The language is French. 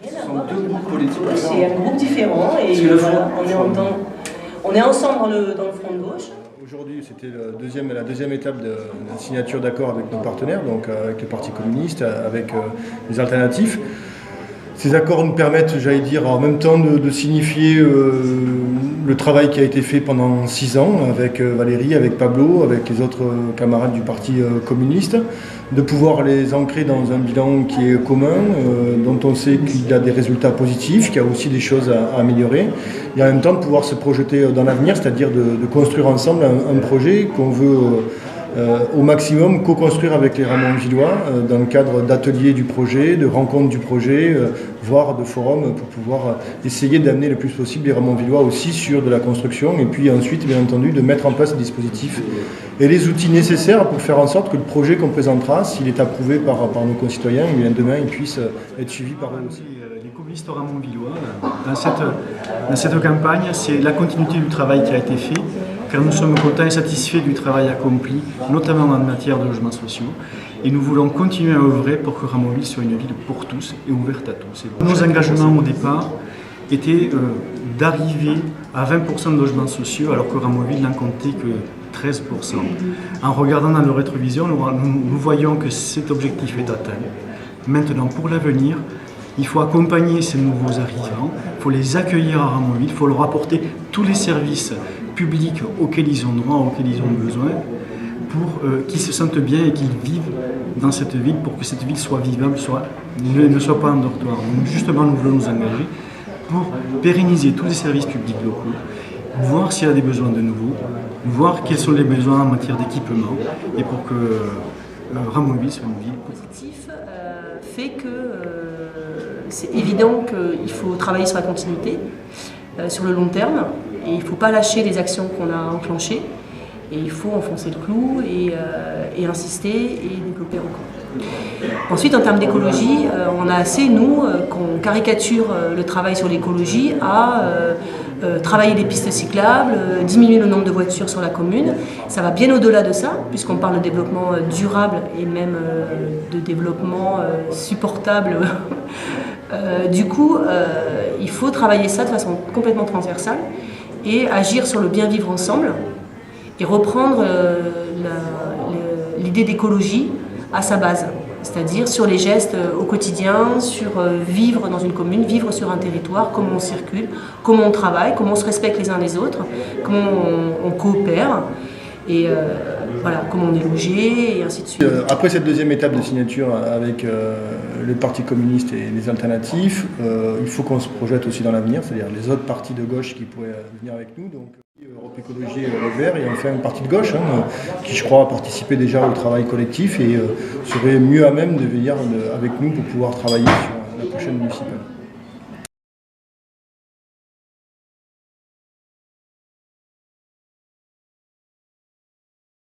Ce sont deux groupes politiques différents. C'est un groupe différent et voilà, on est ensemble dans le front de gauche. Aujourd'hui, c'était la deuxième étape de la signature d'accord avec nos partenaires, donc avec le Parti communiste, avec les alternatifs. Ces accords nous permettent, j'allais dire, en même temps de signifier le travail qui a été fait pendant 6 ans avec Valérie, avec Pablo, avec les autres camarades du Parti communiste, de pouvoir les ancrer dans un bilan qui est commun, dont on sait qu'il y a des résultats positifs, qu'il y a aussi des choses à améliorer, et en même temps de pouvoir se projeter dans l'avenir, c'est-à-dire de construire ensemble un projet qu'on veut au maximum co-construire avec les Ramonvillois dans le cadre d'ateliers du projet, de rencontres du projet, voire de forums pour pouvoir essayer d'amener le plus possible les Ramonvillois aussi sur de la construction et puis ensuite bien entendu de mettre en place des dispositifs et les outils nécessaires pour faire en sorte que le projet qu'on présentera, s'il est approuvé par nos concitoyens, et bien demain il puisse être suivi par eux aussi. Les communistes ramonvillois, dans cette campagne, c'est la continuité du travail qui a été fait, car nous sommes contents et satisfaits du travail accompli, notamment en matière de logements sociaux, et nous voulons continuer à œuvrer pour que Ramonville soit une ville pour tous et ouverte à tous. Nos engagements au départ étaient d'arriver à 20% de logements sociaux, alors que Ramonville n'en comptait que 13%. En regardant dans le rétroviseur, nous voyons que cet objectif est atteint. Maintenant, pour l'avenir, il faut accompagner ces nouveaux arrivants, il faut les accueillir à Ramonville, il faut leur apporter tous les services publics auxquels ils ont droit, auxquels ils ont besoin, pour qu'ils se sentent bien et qu'ils vivent dans cette ville, pour que cette ville soit vivable, ne soit pas un dortoir. Donc justement, nous voulons nous engager pour pérenniser tous les services publics locaux, voir s'il y a des besoins de nouveau, voir quels sont les besoins en matière d'équipement, et pour que Ramonville soit une ville positif fait que c'est évident qu'il faut travailler sur la continuité, sur le long terme, et il ne faut pas lâcher les actions qu'on a enclenchées, et il faut enfoncer le clou et insister et développer encore. Ensuite, en termes d'écologie, on a assez, nous, qu'on caricature le travail sur l'écologie à travailler les pistes cyclables, diminuer le nombre de voitures sur la commune. Ça va bien au-delà de ça, puisqu'on parle de développement durable et même de développement supportable. Du coup, il faut travailler ça de façon complètement transversale et agir sur le bien vivre ensemble et reprendre l'idée d'écologie à sa base, c'est-à-dire sur les gestes au quotidien, sur vivre dans une commune, vivre sur un territoire, comment on circule, comment on travaille, comment on se respecte les uns les autres, comment on coopère. Et voilà, comment on est logé, et ainsi de suite. Après cette deuxième étape de signature avec le Parti communiste et les alternatifs, il faut qu'on se projette aussi dans l'avenir, c'est-à-dire les autres partis de gauche qui pourraient venir avec nous. Donc, Europe Écologie Les Verts, et enfin un parti de gauche qui, je crois, a participé déjà au travail collectif et serait mieux à même de venir avec nous pour pouvoir travailler sur la prochaine municipale.